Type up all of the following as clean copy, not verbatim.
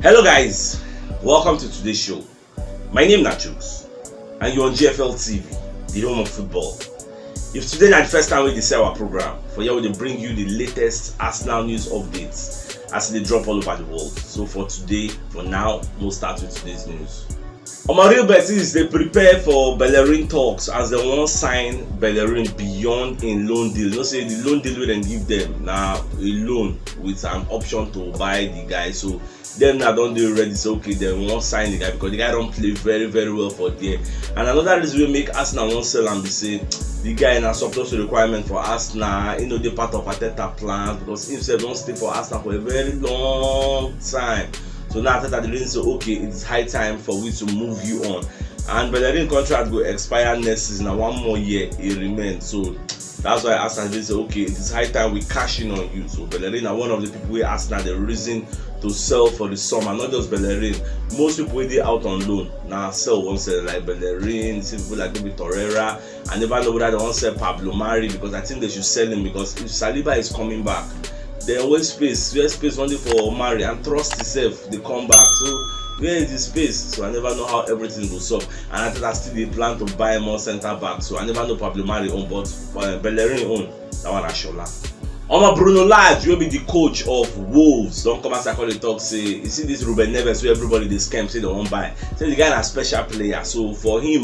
Hello guys, welcome to today's show. My name is CHUKS and you're on GFL TV, the home of football. If today is the first time we see our program, for here we bring you the latest Arsenal news updates as they drop all over the world. So for today, for now, we'll start with today's news. On my real bet is they prepare for Bellerin talks as they want to sign Bellerin beyond a loan deal. You know, say the loan deal we then give them now a loan with an option to buy the guy. So them now don't do ready, so okay, they won't sign the guy because the guy don't play very well for them. And another reason we make Arsenal won't sell and they say the guy now surplus requirement for Arsenal, you know, they part of Partey plans because himself don't stay for Arsenal for a very long time. So now after that, the reason say okay, it's high time for we to move you on. And Bellerin contract will expire next season, and 1 more year it remains. So that's why Arsenal say okay, it is high time we cash in on you. So Bellerin are one of the people we Arsenal the reason to sell for the summer, not just Bellerin. Most people they out on loan now sell one sell like Bellerin, see people like maybe Torreira. I never know whether they want to sell Pablo Mari because I think they should sell him because if Saliba is coming back, there always space only for Mari and trust himself they come back. So where is the space? So I never know how everything goes up. And I think I still they plan to buy more centre back. So I never know Pablo Mari on, but Bellerin on that one Ashola. Bruno Lage will be the coach of Wolves. Don't come as I call the talk say you see this Ruben Neves where everybody they scam say they won't buy. Say the guy is a special player. So for him,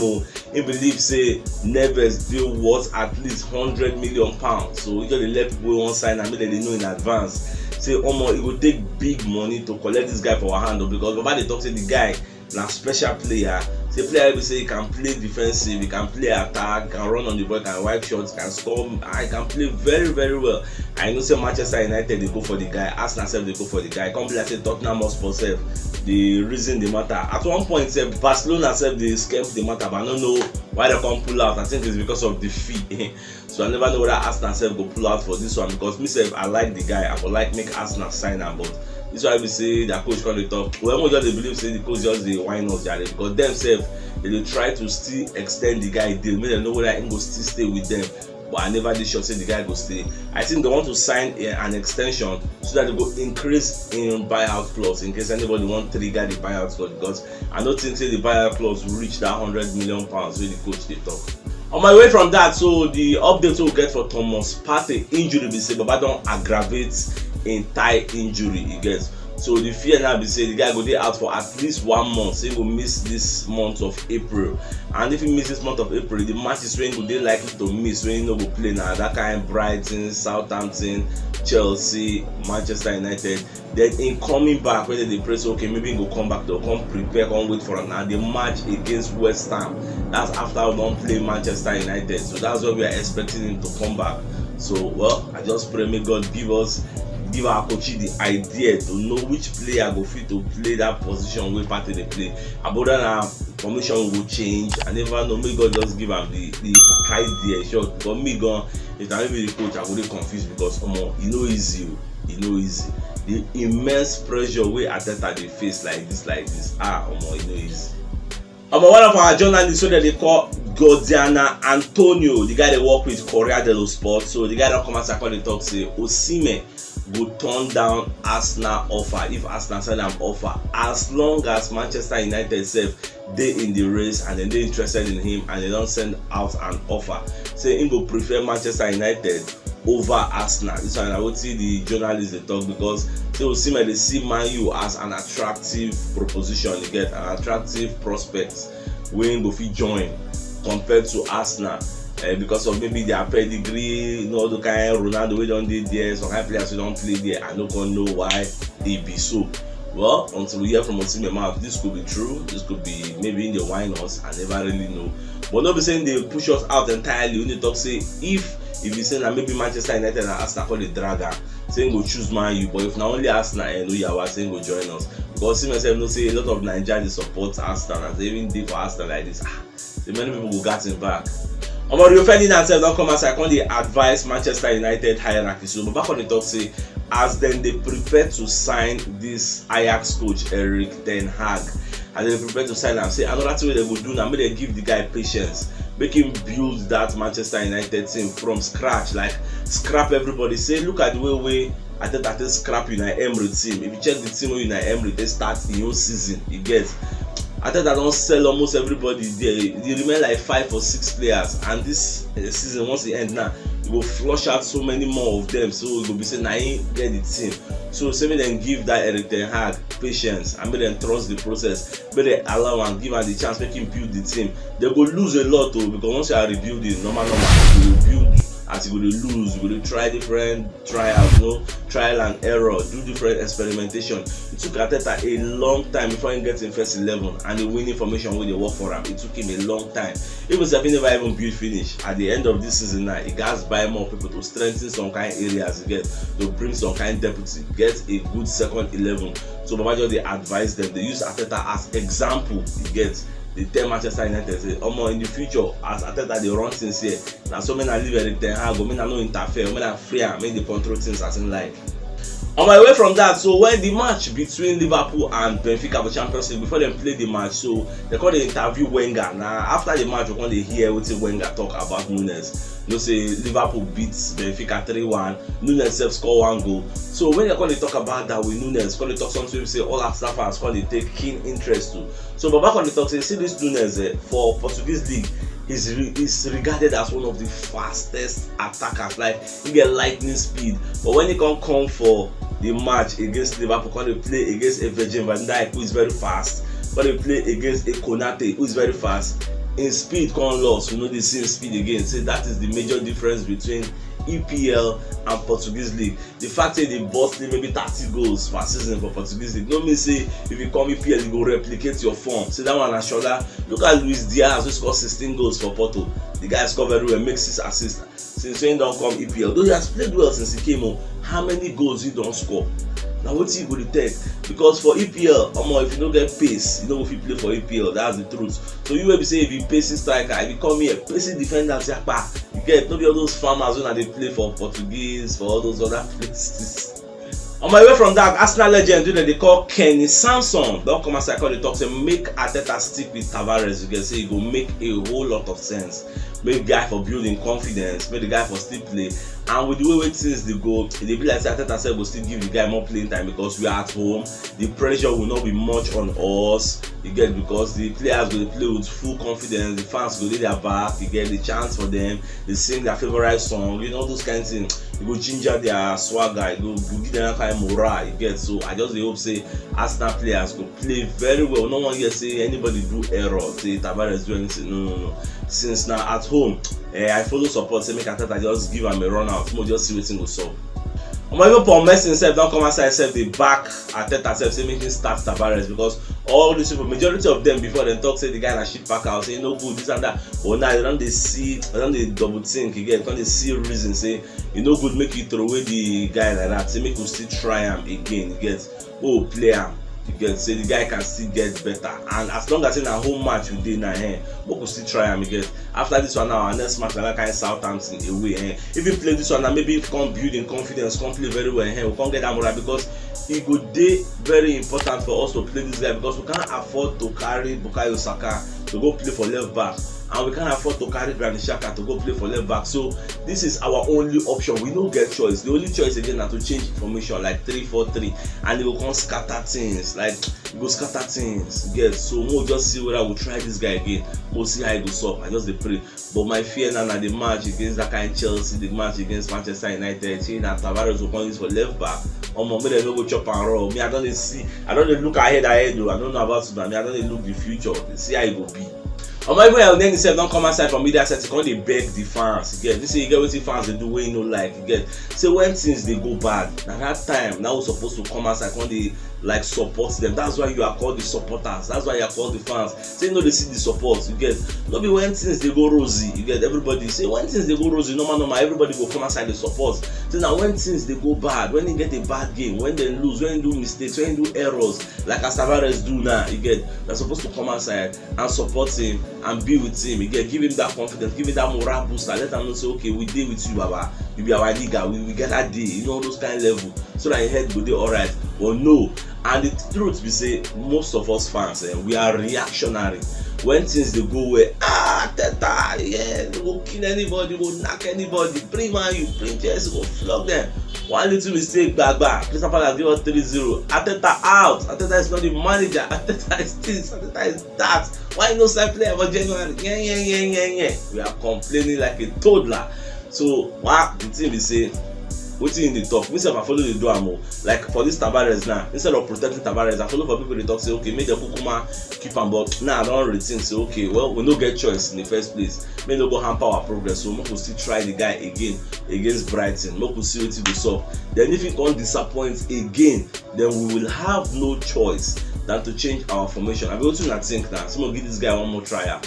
he believes say Neves deal worth at least £100 million. So he just let people won't sign and make they know in advance. Say it will take big money to collect this guy for our hand because Baba they talk say the guy na special player. Say player will say he can play defensive, he can play attack, can run on the ball, can wipe shots, can score. I can play very well. I know say Manchester United they go for the guy, Arsenal self they go for the guy. Come like say Tottenham Hotspur self the reason they matter. At one point Barcelona self they scam the matter, but I don't know why they come pull out. I think it's because of the fee. So I never know whether Arsenal self go pull out for this one because myself I like the guy. I would like make Arsenal sign him, but this is why we say the coach call the top. Well, just they believe say the coach just the why not Jared because themselves they try to still extend the guy deal. Make them know whether he go still stay with them. But I never did sure say the guy go stay. I think they want to sign an extension so that they go increase in buyout clause in case anybody want to trigger the buyout clause because I don't think say the buyout clause will reach that £100 million where the coach they talk. On my way from that, so the update we'll get for Thomas Partey injury be say Baba don't aggravate in thigh injury he gets. So the fear now be say the guy go dey out for at least 1 month. So he go miss this month of April. And if he miss this month of April, the matches when go dey likely to miss when he no go play now. That kind of Brighton, Southampton, Chelsea, Manchester United. Then in coming back, when they press okay, maybe he go come back, they'll come prepare, come wait for now. The match against West Ham. That's after we don't play Manchester United. So that's what we are expecting him to come back. So well, I just pray may God give our coach the idea to know which player go fit to play that position where Partey they play. About that formation will change. I never know. May God just give him the idea. Sure, but me gone. If I be the coach, I would be confused because you know easy. The immense pressure where Arteta they face like this. You know easy. One of our journalists so that they call Gordiana Antonio, the guy they work with Corriere dello Sport. So the guy that come and call the talk say Osimhen go turn down Arsenal offer if Arsenal send am offer as long as Manchester United self they in the race and then they interested in him and they don't send out an offer. Say him go prefer Manchester United over Arsenal. This one I would see the journalists they talk because say Osimhen they see Man U as an attractive proposition. You get an attractive prospect when go fit join compared to Arsenal. Because of maybe their pedigree, you know, the kind of Ronaldo we don't did there, some high players we don't play there. I don't know why they be so. Well, until we hear from Osimhen mouth, this could be true, this could be maybe in the wine us, I never really know. But not be saying they push us out entirely. We need to talk say if you say that maybe Manchester United and Arsenal call the dragger, saying go choose Man U, but if not only Arsenal and Uyawa saying go join us. Because Osimhen no say a lot of Nigerians support Arsenal and they even did for Arsenal like this. So many people go get him back. Rio Ferdinand don't come as I can they advise Manchester United hierarchy. So but back on the talk say as then they prepare to sign this Ajax coach Erik ten Hag, and they prepare to sign and say another thing they will do now, make they give the guy patience, make him build that Manchester United team from scratch, like scrap everybody. Say look at the way Ateta take scrap Unai Emery team. If you check the team wey Unai Emery take start the whole season, you get Ateta don sell almost everybody there. They remain like 5 or 6 players, and this season once e end now, you go flush out so many more of them. So you go be say na him get the team. So say make dem give that Erik ten Hag patience and make dem trust the process. Make dem allow am, give am the chance, make him build the team. They go lose a lot though, because once you are rebuilding, normal you will build. As you go to lose, you go to try different trials, trial and error, do different experimentation. It took Arteta a long time before he gets in first 11 and the winning formation wey dey work for him. It took him a long time. Even if he never even build finish, at the end of this season now, he gats buy more people to strengthen some kind areas, to bring some kind deputy, get a good second 11. So Baba just dey advise them. They use Arteta as example. They tell Manchester United say, in the future, as Arteta dey run things here, na so many leave Erik ten Hag, make na no interfere, make na free am, make dey control things as him like. Away from that, so when the match between Liverpool and Benfica for Champions League, before they play the match, so they come dey interview Wenger. Now after the match, we come dey hear wetin Wenger talk about Nunes. Say Liverpool beats Benfica 3-1. Nunes sef score 1 goal. So when they come dey talk about that with Nunes, come dey talk something wey say all Arsenal fans come dey take keen interest to. So Baba come dey talk say, see this Nunes for Portuguese league, is regarded as one of the fastest attackers. Like he get lightning speed, but when he come for the match against Liverpool, when they play against a Virgin van Dijk who is very fast, when they play against a Konate who is very fast, in speed come lost. The same speed again. So that is the major difference between EPL and Portuguese league. The fact that they both maybe 30 goals per season for Portuguese league no mean say if you come EPL you go replicate your form. So that one na shoulder. Look at Luis Diaz who scored 16 goals for Porto. The guy scored very well, makes 6 assists. Since when he don come EPL, though he has played well since he came home, how many goals he don score? Now what you go to take? Because for EPL, if you don't get pace, you know if you play for EPL, that's the truth. So you will be saying if you pacing striker, if you come here, pacing defender, you get maybe all those farmers when they play for Portuguese, for all those other places. On my way from that, Arsenal legend, they call Kenny Sanson. Don't come outside, they talk, say make Arteta stick with Tavares. You can say it will make a whole lot of sense. Make the guy for building confidence, make the guy for still play. And with the way things they go, they be like Arteta said will still give the guy more playing time because we are at home. The pressure will not be much on us. You get, because the players will play with full confidence. The fans will lay their back. You get the chance for them. They sing their favorite song. Those kind of things. You go ginger their swagger. You go give them that kind of morale. You get. So I just hope say Arsenal players go play very well. No one here say anybody do error. Say Tavares do anything. No. Since now at home, I follow support. Say make Arteta just give him a run out. More just see wetin go solve. Even Paul Messi himself don't come outside himself, they back Arteta himself, say make him start Tavares, because all these people, majority of them before they talk say the guy na shit pack out, say no good, this and that. But now they don't double think again, they see reason, say you no good, make you throw away the guy like that, say make you still try him again, you get, play him. You get, say the guy can still get better, and as long as in a home match we did now, we could still try him again. After this one now, our next match like kind of Southampton away. If you play this one now, maybe if you can build in confidence, can play very well, we can't get that more because it would be very important for us to play this guy, because we can't afford to carry Bukayo Saka to go play for left back. And we can't afford to carry Granit Xhaka to go play for left back. So this is our only option. We don't get choice. The only choice again is to change formation like 3-4-3, and it will come scatter things. Like it go scatter things. Get, so we'll just see whether we'll try this guy again. We'll see how it goes up. I just pray. But my fear now the match against that kind of Chelsea, the match against Manchester United, seeing that Tavares will come for left back. Maybe they don't go chop and roll. Me, I don't look ahead though. I don't know about Sudan. I don't look the future. See how it will be. Even then himself don't come outside from media set, they beg the fans. You get, this, you get what the fans they do when you know, like, you get. So when things they go bad, at that time now we're supposed to come outside when they like support them. That's why you are called the supporters. That's why you are called the fans. Say no, they see the support. You get, not be when things they go rosy. You get, everybody say when things they go rosy, normal, everybody go come outside the support. So now when things they go bad, when they get a bad game, when they lose, when they do mistakes, when they do errors, like as Tavares do now, you get, they're supposed to come outside and support him and be with him. You get, give him that confidence, give him that morale booster. Let them know, say okay, we deal with you, Baba. You be our leader. We get that day. Those kind of level, so that your head will be alright. But no. And the truth be say, most of us fans, we are reactionary. When things they go where, Teta, yeah, they go kill anybody, go knock anybody, bring man, you bring Chelsea, go flog them. One little mistake, back. Crystal Palace give us 3-0. Arteta out. Arteta is not the manager. Arteta is this. Arteta is that. Why no side player for January? Yeah. We are complaining like a toddler. So what the team is saying? Wetin in the talk? Me sef I follow the do am. Like for this Tavares now, instead of protecting Tavares, I follow for people they talk say okay, make the Kukuma keep am, but now I don't rethink say okay, well we no get choice in the first place. Make no go hamper our progress, so make we still try the guy again against Brighton. Make we see wetin go sup. Then if he can't disappoint again, then we will have no choice than to change our formation. I be wetin I think now. Someone give this guy one more trial.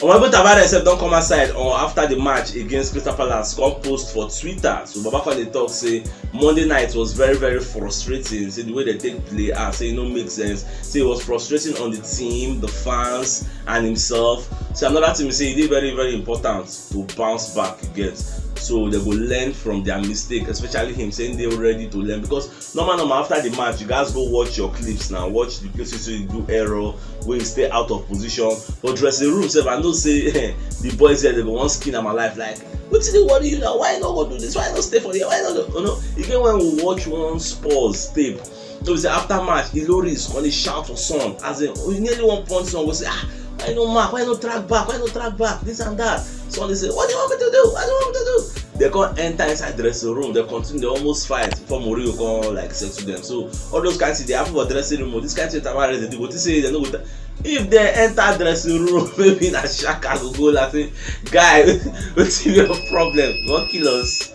Omoyebo Tavares don come outside after the match against Crystal Palace, come post for Twitter. So Baba Kone dey talk say Monday night was very frustrating. Say the way they take play, say e no make sense. Say it was frustrating on the team, the fans, and himself. So another thing say e dey very important to bounce back again. So they go learn from their mistake, especially him saying they're ready to learn. Because normal after the match, you guys go watch your clips now, watch the places where you do error, where you stay out of position. But dressing room, I know say the boys here they go one skin of my life like, what's the worry you now? Why not go do this? Why not stay for here? Why not? You know, again when we watch one Spurs tape, so we say after match, Ilori is gonna shout for song, as in we nearly 1 point song. We say why no mark? Why no track back? Why no track back? This and that. So they say, what do you want me to do? What do you want me to do? They can't enter inside the dressing room. They continue. They almost fight before Mourinho can like settle them. So all those guys they have for dressing room. This kind of Tavares they do. What they say they know. If they enter dressing room, maybe na Shaka go go like say, guy, what's your problem? What kill us?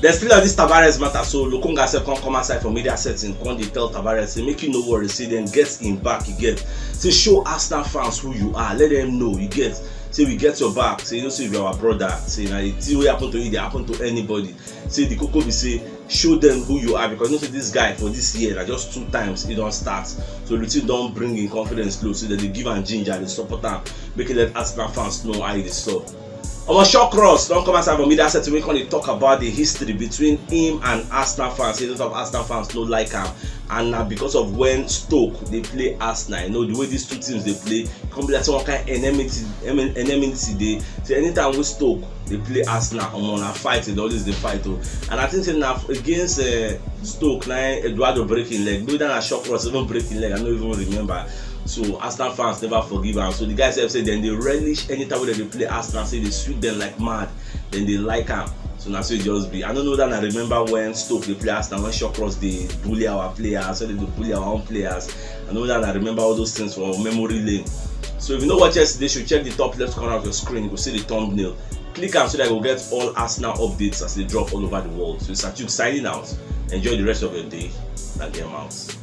There's still on this Tavares matter, so Lokonga self can come outside for media setting. When they tell Tavares, say make you no worry, say then get him back. You get, say show Arsenal fans who you are. Let them know you get. Say we get your back. Say you know, say you're our brother. Say now the thing will happen to you, they happen to anybody. Say the Koko be say show them who you are, because you know say this guy for this year, like just 2 times he don't start. So the team don't bring in confidence low. So that they give and ginger, they support them, making let Arsenal fans know how they stop. CHUKS don't come outside from media set to make when they talk about the history between him and Arsenal fans. A lot of Arsenal fans don't like him, and because of when Stoke they play Arsenal, you know the way these two teams they play, it can be like some kind of enmity they. So anytime we Stoke they play Arsenal, on a fight, they always they fight. And I think now against Stoke, now Eduardo breaking leg, maybe that CHUKS even breaking leg. I don't even remember. So Arsenal fans never forgive them. So the guys have said then they relish anytime they play Arsenal, say they sweep them like mad, then they like them. So that's what it just be. I don't know that I remember when Stoke they play Arsenal, when CHUKS they bully our players, so they bully our own players. I know that I remember all those things from memory lane. So if you know what yesterday, you should check the top left corner of your screen. You will see the thumbnail. Click on so that you'll get all Arsenal updates as they drop all over the world. So it's CHUKS signing out. Enjoy the rest of your day. And get out.